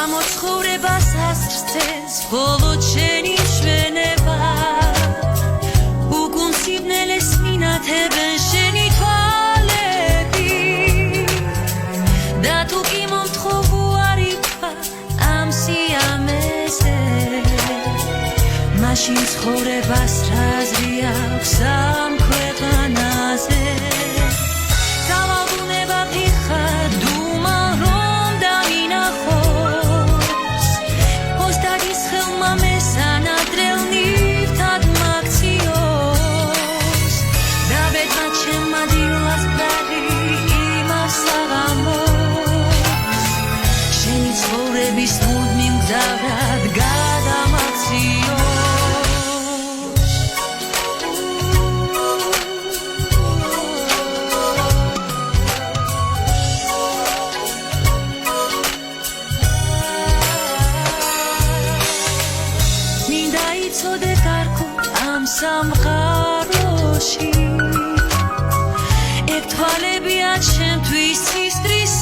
გამოცხოვრებას ასწრებს მხოლოდ შენი ჩვენება უკუნსიბნელეს მინათებენ შენი თვალები და თუ კი მომთხოვარი ვქვა ამ სიამეზე მაშინ ცხოვრებას რაზრი აქვს ამ ქვეყანაზე ცხოვრების მუდმივ მგზავრად გადამაქციოს მინდა იცოდე გარკვ ამ სამყაროში ერთ თვალებია ჩემთვის სისტრის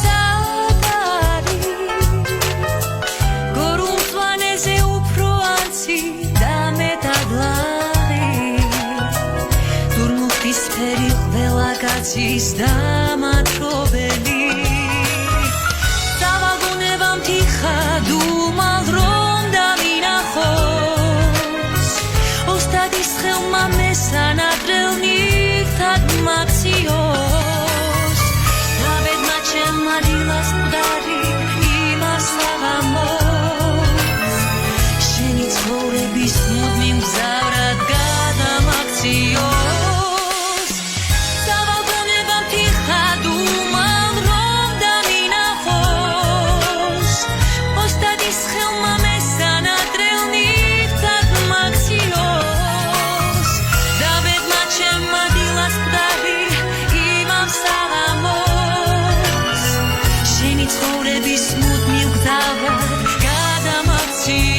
კაცის დამათრობელი დავალგუნება მთიხად უმალ რომ დამინახოს ოსტადის ხელმა მესანადრელ ნივთად მაქციოს დაბედმა ჩემმა დილას მყარი იმას აღამოს შენი ცხოვრების მუდმივ მგზავრად გადამაქციოს ცხოვრების მუდმივ გზავრად გადამაქციოს